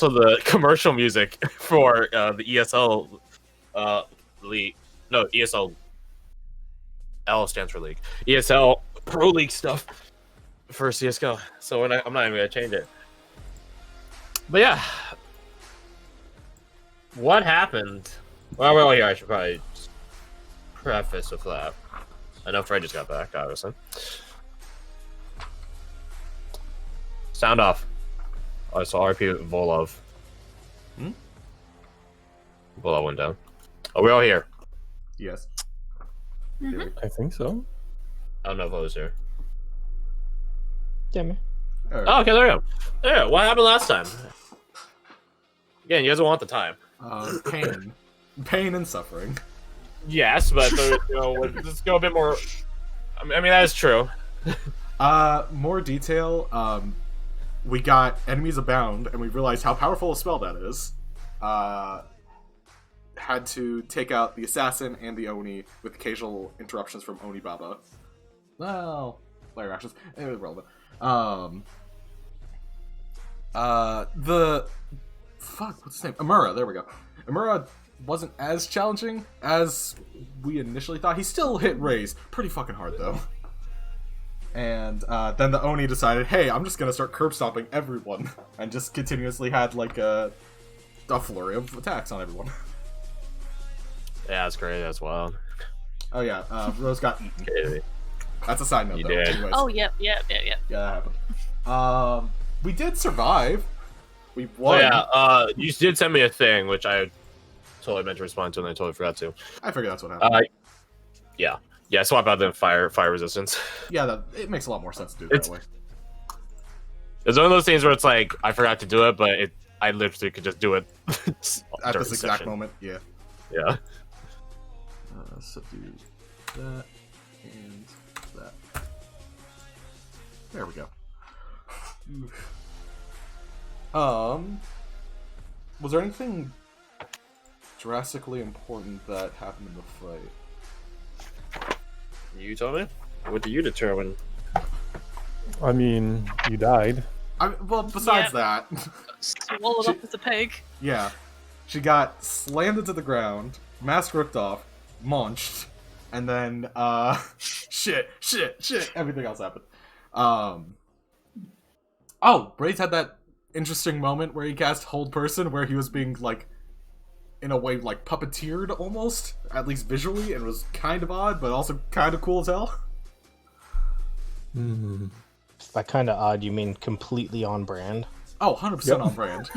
also the commercial music for the ESL league. No, ESL L stands for league. ESL Pro League stuff for CS:GO. So I'm not even gonna change it. But yeah, what happened? Well, here I should probably preface with that. I know Fred just got back, obviously. Sound off. I saw RP Volov. Volov went down. Are we all here? Yes. I think so. I don't know if I was here. Yeah, man. Oh, okay, there we go. Yeah, what happened last time? Again, you guys don't want the time. Pain and suffering. Yes, but let's go a bit more. I mean, that is true. More detail. We got enemies abound, and we realized how powerful a spell that is. Had to take out the assassin and the Oni with occasional interruptions from Oni Baba. Well, player actions. Irrelevant. What's his name? Amura, there we go. Amura wasn't as challenging as we initially thought. He still hit Raze pretty fucking hard, though. And then the Oni decided, hey, I'm just gonna start curb stomping everyone. And just continuously had, like, a flurry of attacks on everyone. Yeah, that's great. That's wild. Oh, yeah, Rose got eaten. Okay. That's a side note, You though. did. Anyways. Oh, yep. Yeah, that happened. We did survive. We won. Oh, yeah, you did send me a thing, which I totally meant to respond to, and I totally forgot to. I figured that's what happened. Yeah, swap out the fire resistance. Yeah, it makes a lot more sense to do it that way. It's one of those things where it's like, I forgot to do it, but I literally could just do it at this exact moment, yeah. Yeah. So do that and that. There we go. Was there anything drastically important that happened in the fight? You told me? What do you determine? I mean, you died. Well, besides that... Swallowed up as a pig. Yeah. She got slammed into the ground, mask ripped off, munched, and then, shit, everything else happened. Braze had that interesting moment where he cast Hold Person, where he was being, like, in a way, like, puppeteered, almost, at least visually, and it was kind of odd, but also kind of cool as hell. By kind of odd, you mean completely on brand? Oh, 100% on brand.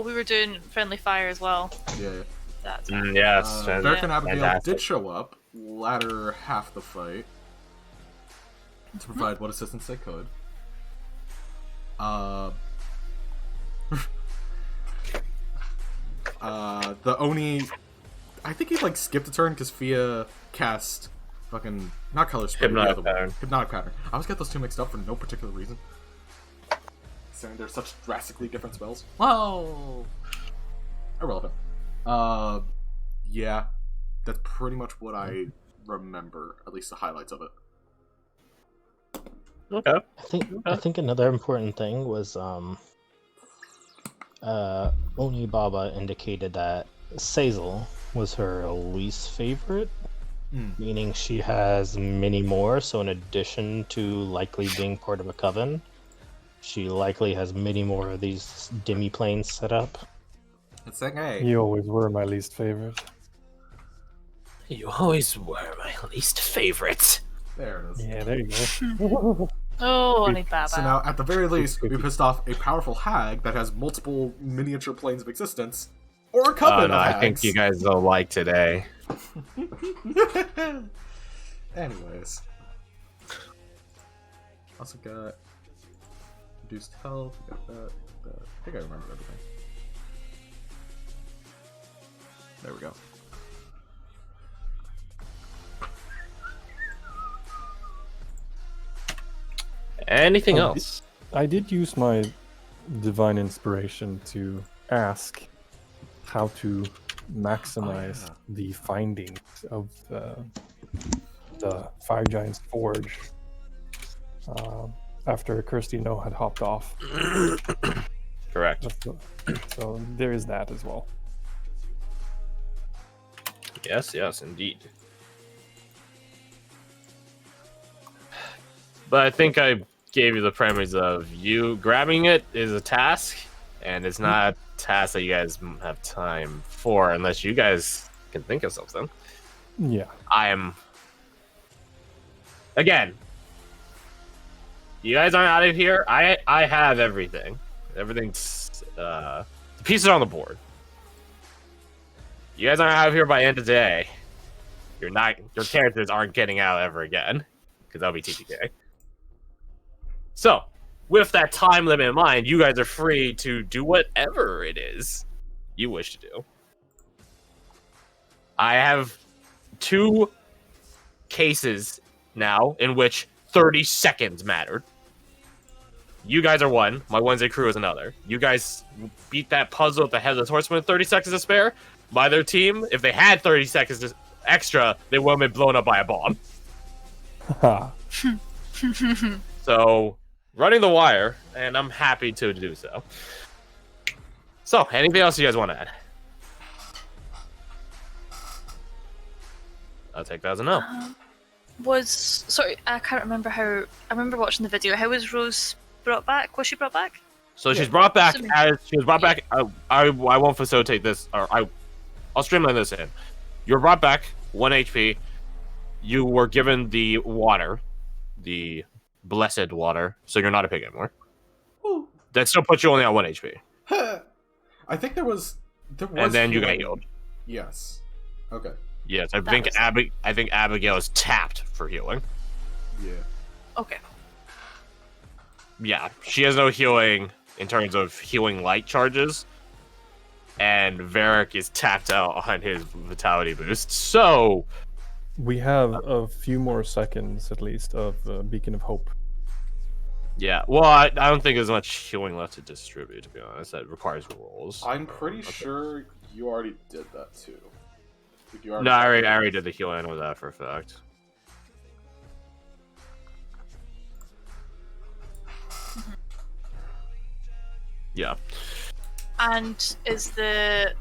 We were doing friendly fire as well. Yeah. That's Yes. Beric and Abigail fantastic. did show up latter half the fight to provide what assistance they could. The Oni, I think he like skipped a turn because Fia cast fucking not color spray, Hypnotic Pattern. Hypnotic Pattern. I always get those two mixed up for no particular reason. Saying they're such drastically different spells. Whoa! Irrelevant. Yeah, that's pretty much what I remember, at least the highlights of it. Okay. I think another important thing was Oni Baba indicated that Sazel was her least favorite, meaning she has many more. So in addition to likely being part of a coven, she likely has many more of these demi-planes set up. It's like, hey. You always were my least favorite. You always were my least favorite. There it is. Yeah, there you go. Oh, Oni Baba. So now, at the very least, we pissed off a powerful hag that has multiple miniature planes of existence, or a coven of hags. I think you guys will like today. Anyways. Also got reduced health, got that. I think I remember everything. There we go. Anything else? I did use my divine inspiration to ask how to maximize the findings of the Fire Giant's Forge after Kirsty No had hopped off. Correct. So there is that as well. Yes, indeed. But I think I gave you the premise of you grabbing it is a task, and it's not a task that you guys have time for unless you guys can think of something. Yeah. I am... Again, you guys aren't out of here. I have everything. Everything's... the pieces are on the board. You guys aren't out of here by end of the day. Your characters aren't getting out ever again, because that'll be TPK. So, with that time limit in mind, you guys are free to do whatever it is you wish to do. I have 2 cases now in which 30 seconds mattered. You guys are one. My Wednesday crew is another. You guys beat that puzzle at the Headless Horseman with 30 seconds to spare. By their team, if they had 30 seconds extra, they would have been blown up by a bomb. So, running the wire, and I'm happy to do so. So, anything else you guys want to add? I'll take that as a no. Sorry, I can't remember how. I remember watching the video. How was Rose brought back? Was she brought back? So she's brought back as she was brought back. I won't facilitate this, or I'll streamline this in. You're brought back 1 HP. You were given the water, the blessed water, so you're not a pig anymore. Ooh. That still puts you only on 1 HP. I think there was And then you got healing. healed. Yes. Okay. Yes, I That think was- I think Abigail is tapped for healing. Yeah. Okay. Yeah, she has no healing in terms of healing light charges. And Varric is tapped out on his vitality boost. So We have a few more seconds, at least, of Beacon of Hope. yeah, well, I don't think there's much healing left to distribute, to be honest. That requires rolls. I'm pretty sure you already did that too. Like, you No, I already did the healing. I know that for a fact. Yeah. And is the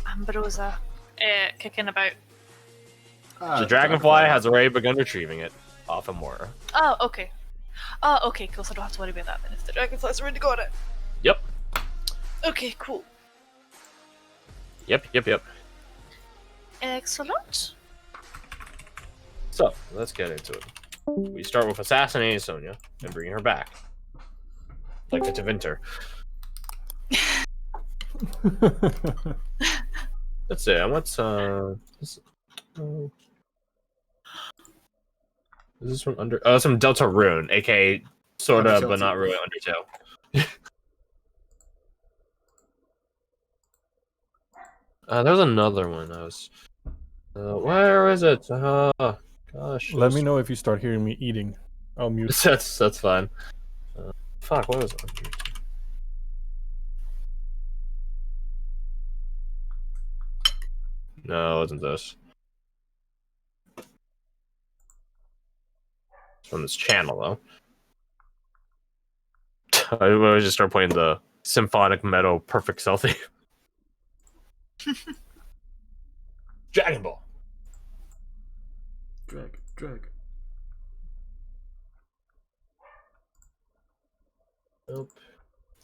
Ambrosia kicking about? The dragonfly has already begun retrieving it off of Mora. Oh, okay. Oh, okay, cool. So I don't have to worry about that then if the dragonfly's already got it. Yep. Okay, cool. Yep. Excellent. So, let's get into it. We start with assassinating Sonya and bringing her back. Like the Tevinter. Let's see, what's is this from under? Oh, some Delta Rune, aka sorta, but not really Undertale. There's another one. I was. Where is it? Gosh. Let me know if you start hearing me eating. I'll mute. That's fine. Fuck. What was it? No, it wasn't this. It's from this channel, though. I always just start playing the symphonic metal perfect selfie. Dragon Ball. Drag. Nope.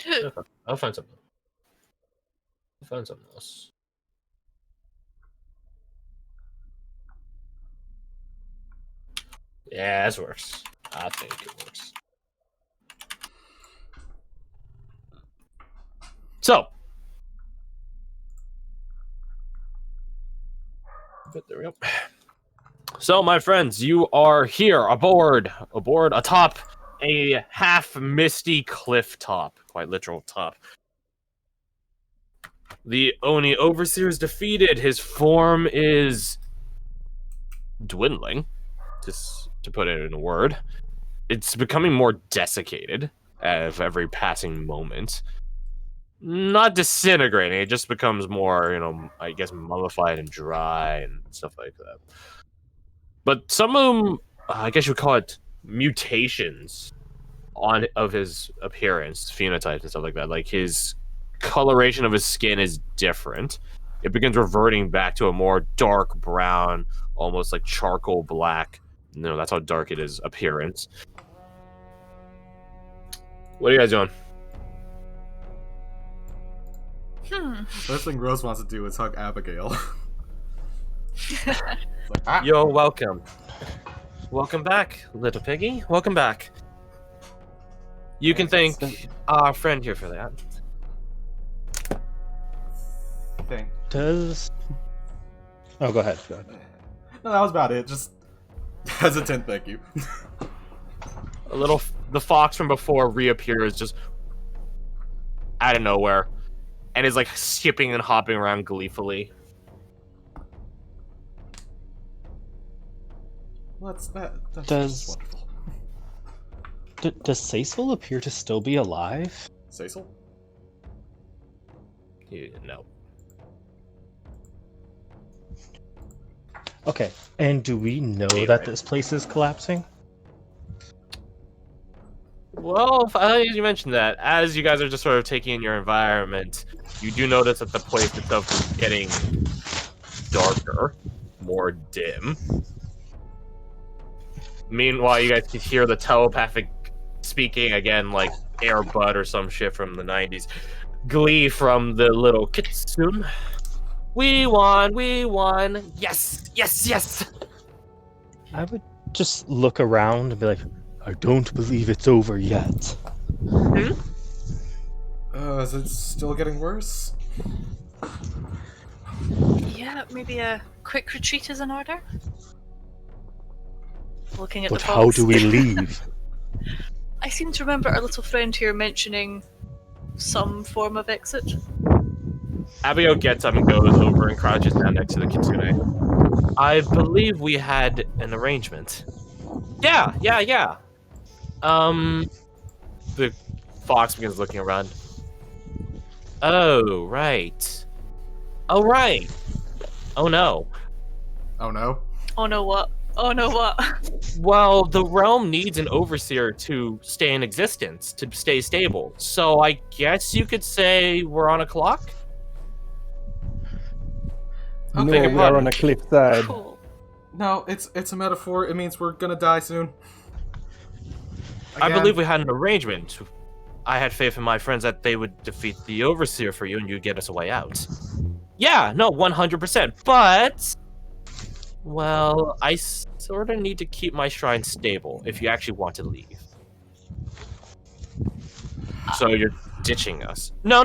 Okay, I'll find something. I'll find something else. Yeah, this works. I think it works. So. There we go. So, my friends, you are here aboard atop a half misty cliff top, quite literal top. The Oni Overseer is defeated. His form is dwindling, just to put it in a word. It's becoming more desiccated of every passing moment. Not disintegrating, it just becomes more, I guess, mummified and dry and stuff like that. But some of them, I guess you would call it mutations of his appearance, phenotypes and stuff like that. Like his coloration of his skin is different. It begins reverting back to a more dark brown, almost like charcoal black. No, that's how dark it is. Appearance. What are you guys doing? First thing Rose wants to do is hug Abigail. It's like, ah. You're welcome. Welcome back, little piggy. Welcome back. You can thank our friend here for that. Thing. Does... Oh, go ahead. Go ahead. No, that was about it. Just hesitant, thank you. The fox from before reappears just out of nowhere, and is like skipping and hopping around gleefully. That's Does- just wonderful. Does Cecil appear to still be alive? Cecil? No. Okay, and do we know Yeah, that right. this place is collapsing? Well, you mentioned that. As you guys are just sort of taking in your environment, you do notice that the place itself is getting darker, more dim. Meanwhile, you guys can hear the telepathic speaking again, like Air Bud or some shit from the 90s. Glee from the little kitsune. We won, yes, yes, yes! I would just look around and be like, I don't believe it's over yet. Is it still getting worse? Yeah, maybe a quick retreat is in order. Looking at But the how fox. do we leave? I seem to remember our little friend here mentioning some form of exit. Abigail gets up and goes over and crouches down next to the kitsune. I believe we had an arrangement. Yeah. The fox begins looking around. Oh, right. Oh, right. Oh, no. Oh no. Oh no, what? Oh no, what? Well, the realm needs an overseer to stay in existence, to stay stable. So I guess you could say we're on a clock? No, Okay, we are on a cliffside. Cool. No, it's a metaphor. It means we're gonna die soon. I Again. believe we had an arrangement. I had faith in my friends that they would defeat the overseer for you and you'd get us a way out. Yeah, no, 100%. But, well, I sort of need to keep my shrine stable if you actually want to leave. So you're ditching us. No.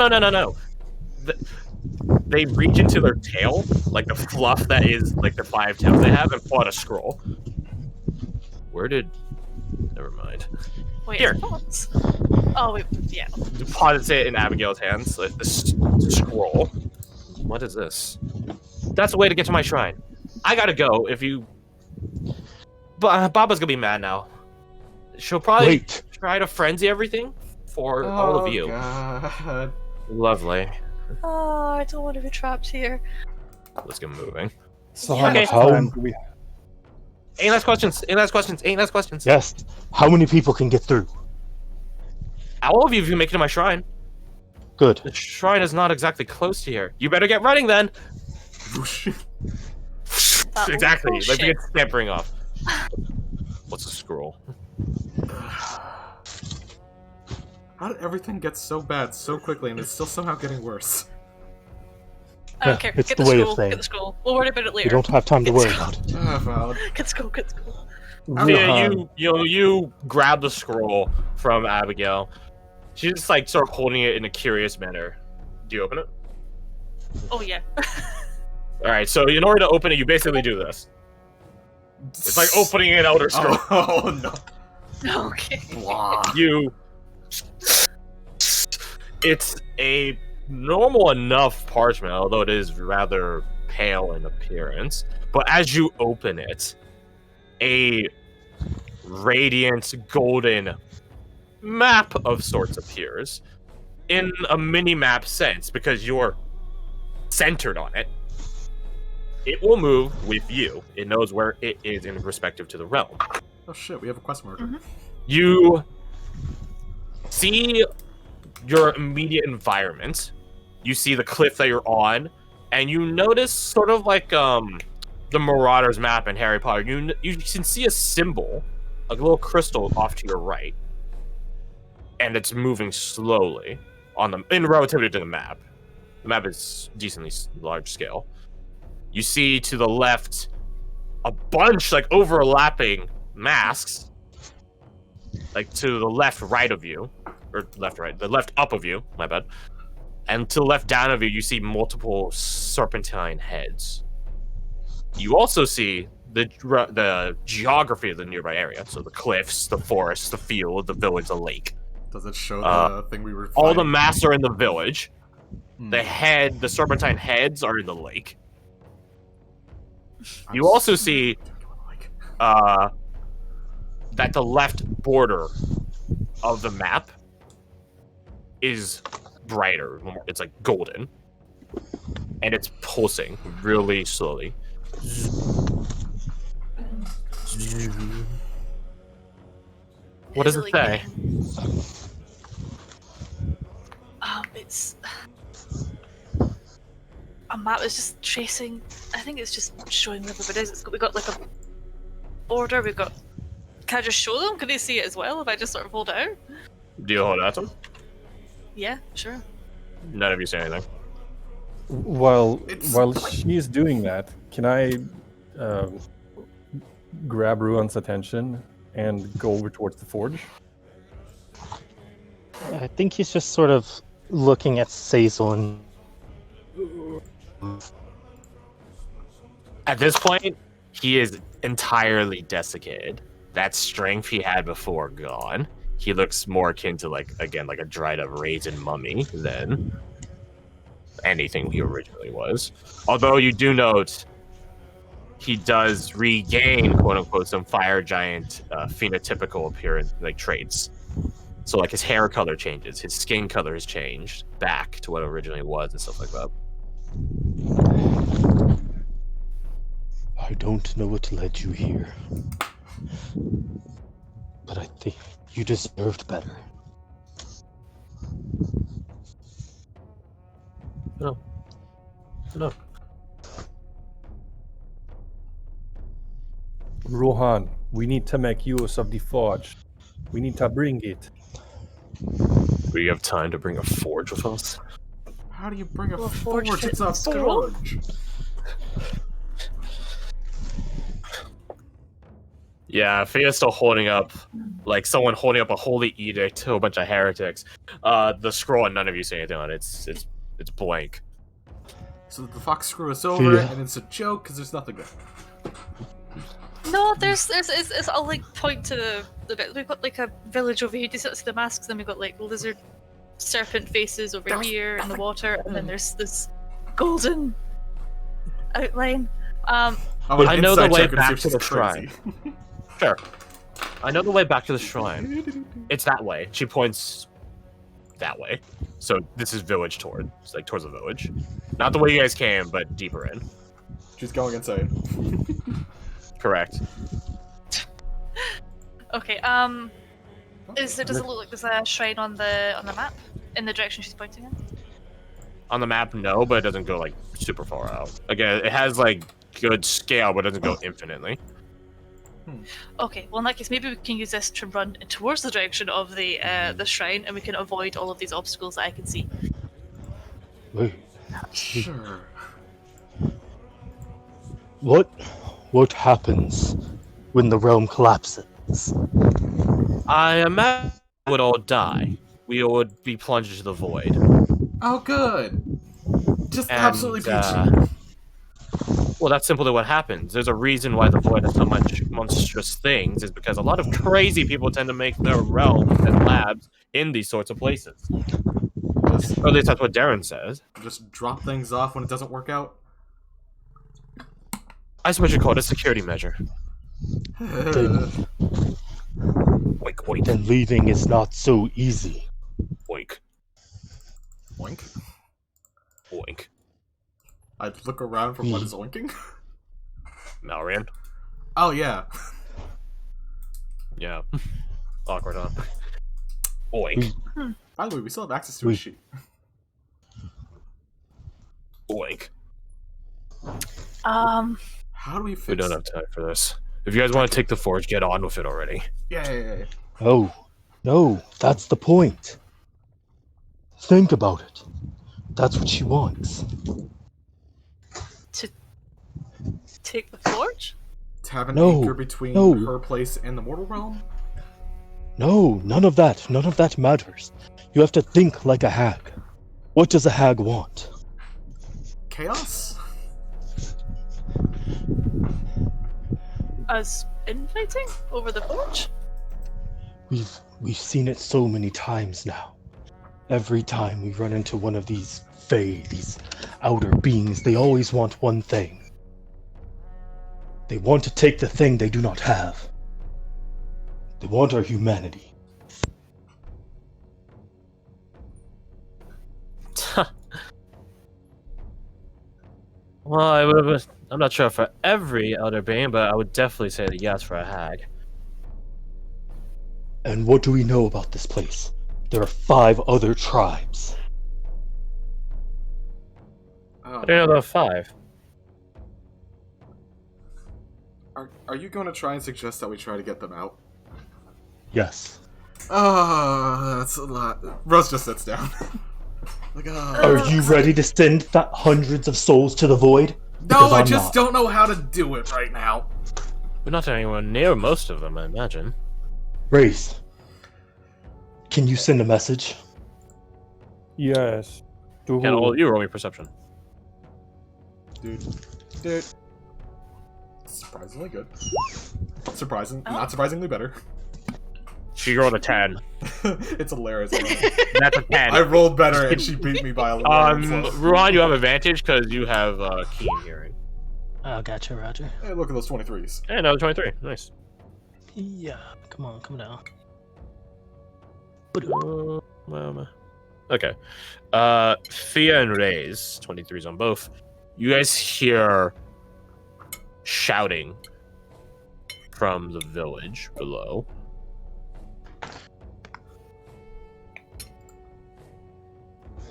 They reach into their tail, like the fluff that is like the 5 tails they have, and pull out a scroll. Never mind. Wait, Here. thoughts? Oh, wait, yeah. Deposits it in Abigail's hands, like this scroll. What is this? That's the way to get to my shrine. I gotta go. If you, Baba's gonna be mad now. She'll probably Wait. try to frenzy everything for all of you. God. Lovely. Oh, I don't want to be trapped here. Let's get moving. So Yeah. how much How- time do we have? Any last questions? Yes. How many people can get through? All of you, if you make it to my shrine. Good. The shrine is not exactly close to here. You better get running then. That Exactly. Like bullshit. we get scampering off. What's a scroll? How did everything get so bad so quickly and it's still somehow getting worse? I don't care. It's Get the the way of scroll. things. Get the scroll. We'll worry about it We later. don't have time to It's worry fine. about it. Valid. Get the scroll. Get the scroll. Yeah, Rohan, you grab the scroll from Abigail. She's just like sort of holding it in a curious manner. Do you open it? Oh yeah. All right. So in order to open it, you basically do this. It's like opening an outer scroll. Oh no. Okay. Blah. You. It's a normal enough parchment, although it is rather pale in appearance. But as you open it, a radiant golden map of sorts appears in a mini-map sense because you're centered on it. It will move with you. It knows where it is in respective to the realm. Oh shit, we have a quest marker. You see your immediate environment. You see the cliff that you're on, and you notice sort of like the Marauders map in Harry Potter. You can see a symbol, like a little crystal off to your right, and it's moving slowly in relativity to the map. The map is decently large scale. You see to the left a bunch like overlapping masks, like to the left right of you, or left right, the left up of you, my bad. And to the left down of you, you see multiple serpentine heads. You also see the geography of the nearby area, so the cliffs, the forest, the field, the village, the lake. Does it show the thing we were All the fighting? masks are in the village. The serpentine heads are in the lake. You also see that the left border of the map is brighter. It's like golden. And it's pulsing really slowly. What does it say? It's a map. It's just tracing. I think it's just showing where everybody is. We've got like a border. We've got. Can I just show them? Can they see it as well if I just sort of hold out? Do you hold out to them? Yeah, sure. None of you say anything. While she's doing that, can I grab Ruan's attention and go over towards the forge? I think he's just sort of looking at Sazel and At this point, he is entirely desiccated. That strength he had before gone. He looks more akin to like a dried up raisin mummy than anything he originally was. Although you do note he does regain quote unquote some fire giant phenotypical appearance like traits. So like his hair color changes, his skin color has changed back to what it originally was and stuff like that. I don't know what led you here, but I think you deserved better. No. Rohan, we need to make use of the forge. We need to bring it. We have time to bring a forge with us. How do you bring a Well, forge? forge It's a scroll? forge. Yeah, Fia's still holding up, like someone holding up a holy edict to a bunch of heretics. The scroll, and none of you say anything on it. It's blank. So the fox screw us over, Yeah. and it's a joke because there's nothing there. No, it's I'll like point to the bit. We've got like a village over here. Do you see the masks? Then we've got like lizard, serpent faces over here in the water, and then there's this golden outline. Oh, I know the inside way check and see back if to the she's shrine. crazy. Sure. I know the way back to the shrine. It's that way. She points that way. So this is village towards the village. Not the way you guys came, but deeper in. She's going insane. Correct. Okay. Does it look like there's a shrine on the map in the direction she's pointing in? On the map, no, but it doesn't go like super far out. Again, it has like good scale, but it doesn't go infinitely. Okay. Well, in that case, maybe we can use this to run towards the direction of the shrine, and we can avoid all of these obstacles that I can see. Wait, Sure. what happens when the realm collapses? I imagine we would all die. We would be plunged into the void. Oh, good. Just And, absolutely peachy. Well, that's simply what happens. There's a reason why the void has so much monstrous things, is because a lot of crazy people tend to make their realms and labs in these sorts of places. Just, Or at least that's what Darren says. just drop things off when it doesn't work out. I suppose you call it a security measure. Then, Oink, oink, then leaving is not so easy. oink, Oink. oink. I'd look around for what is oinking. Malrian. Oh, yeah. Yeah. Awkward, huh? Oink. By the way, we still have access to a sheet. Oink. How do we fix We don't have time for this. If you guys want to take the forge, get on with it already. Yeah. Oh, no, that's the point. Think about it. That's what she wants. To take the forge? To have an No, anchor between no. her place and the mortal realm? No, none of that. None of that matters. You have to think like a hag. What does a hag want? Chaos? Us infighting over the forge? We've seen it so many times now. Every time we run into one of these fae, these outer beings, they always want one thing. They want to take the thing they do not have. They want our humanity. Well, I'm not sure for every elder being, but I would definitely say that yes for a hag. And what do we know about this place? There are 5 other tribes. I don't know about 5. Are you going to try and suggest that we try to get them out? Yes. That's a lot. Rose just sits down. Are you ready to send hundreds of souls to the void? No, Because I I'm just not. don't know how to do it right now. We're not anywhere near most of them, I imagine. Race, can you send a message? Yes. To Can who? all of you roll me perception? Dude. Surprisingly good. Not surprisingly better. She rolled a 10. It's hilarious. That's a 10. I rolled better and she beat me by a little. Ruhan, you have advantage because you have keen hearing. Oh, gotcha, Roger. Hey, look at those 23s. Hey, another 23. Nice. Yeah, come on, come down. Okay. Thea and Ray's 23s on both. You guys hear shouting from the village below.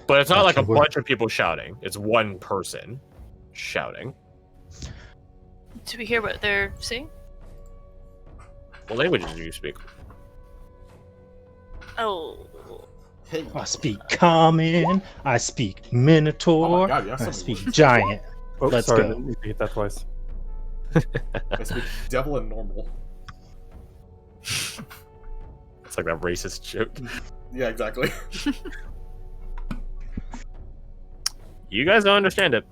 But it's not like a bunch of people shouting. It's one person shouting. Do we hear what they're saying? What languages do you speak? Oh. Hey. I speak common, I speak minotaur, Oh my God, you have I so speak many. giant. Oh, Let's sorry, go. let me repeat that twice. I speak devil and normal. It's like that racist joke. Yeah, exactly. You guys don't understand it.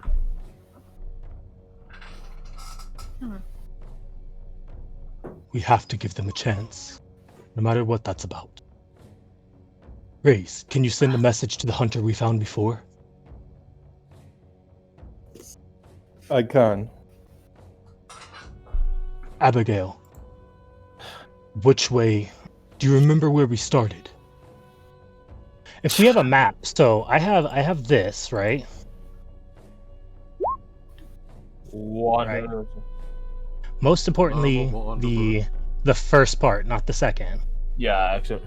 We have to give them a chance, no matter what that's about. Race, can you send a message to the hunter we found before? I can. Abigail, which way? Do you remember where we started? If we have a map, so I have this, right? One. Right. Most importantly, the first part, not the second. Yeah, actually.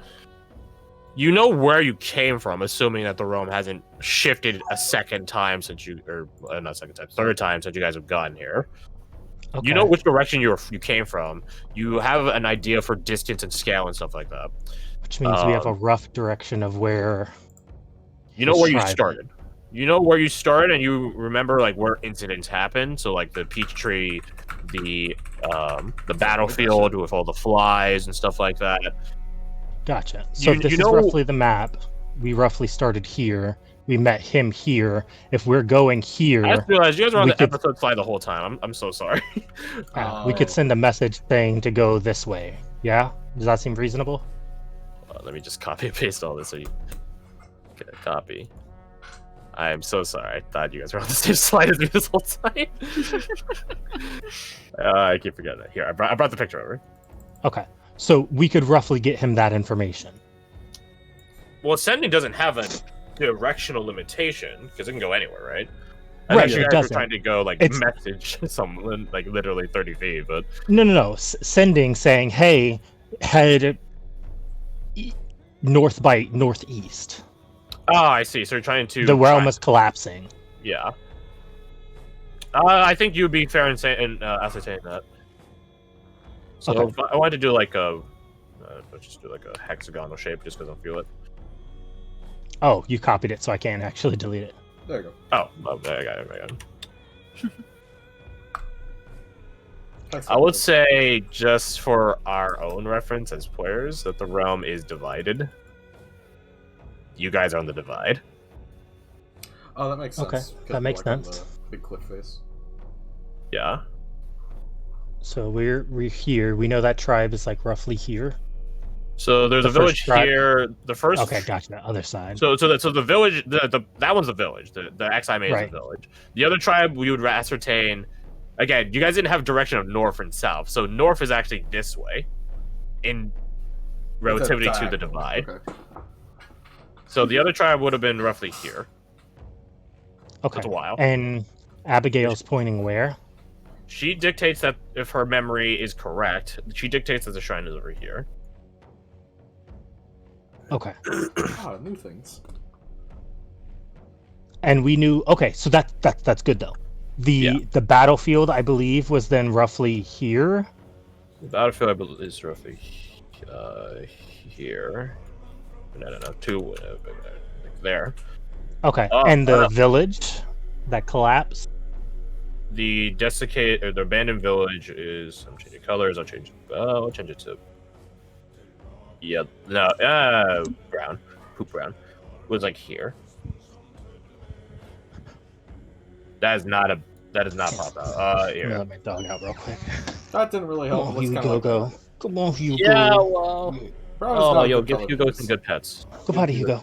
You know where you came from, assuming that the realm hasn't shifted a second time since you, or not second time, third time since you guys have gotten here. Okay. You know which direction you came from. You have an idea for distance and scale and stuff like that. Which means we have a rough direction of where. You know the where you tribe- started. You know where you started, and you remember like where incidents happened. So like the peach tree, the battlefield with all the flies and stuff like that. Gotcha. So You- if this you is know- roughly the map, we roughly started here. We met him here. If we're going here, I just realized you guys were on we the could- episode slide the whole time. I'm so sorry. we could send a message saying to go this way. Yeah? Does that seem reasonable? Let me just copy and paste all this so you get a copy. I am so sorry. I thought you guys were on the same slide as me this whole time. I keep forgetting that. Here, I brought the picture over. Okay. So we could roughly get him that information. Well, sending doesn't have a directional limitation because it can go anywhere, right? Right, Unless you it guys doesn't. were trying to go like It's- message someone like literally 30 feet, but No. Sending saying, hey, head north by northeast. Oh, I see. So you're trying to. The realm is collapsing. Yeah. I think you would be fair in saying ascertaining that. So Okay. if I wanted to do like a, let's just do like a hexagonal shape, just because I feel it. Oh, you copied it, so I can't actually delete it. There you go. Oh, there I got it. I got it. That's I would good. say, just for our own reference as players, that the realm is divided. You guys are on the divide. Oh, that makes sense. Okay, 'cause that we're, makes like, on sense. the big cliff face. Yeah. So we're here. We know that tribe is like roughly here. So there's The a village first tribe- here. The first. Okay, gotcha. The other side. So the village, that one's the village. The XIMA is Right. the village. The other tribe we would ascertain. Again, you guys didn't have direction of north and south, so north is actually this way, in relativity to the diagonal. divide. Okay. So the other tribe would have been roughly here. Okay. That's a while. And Abigail's pointing where? She dictates that if her memory is correct, she dictates that the shrine is over here. Okay. Ah, new things. And we knew. Okay, so that's good though. The battlefield, I believe, was then roughly here. The battlefield, I believe, is roughly here. No, two there. Okay. Oh, And the village that collapsed. The desiccated or the abandoned village is. I'm changing colors. I'll change it to. Yeah, no, brown, poop brown, was like here. That is not pop out. Here. Let my dog out real quick. That didn't really help. Come on, Let's Hugo, kinda go. Come on, Hugo. Yeah, well. Brown is not a Yo, good give color Hugo for some this. good pets. Go potty, Hugo.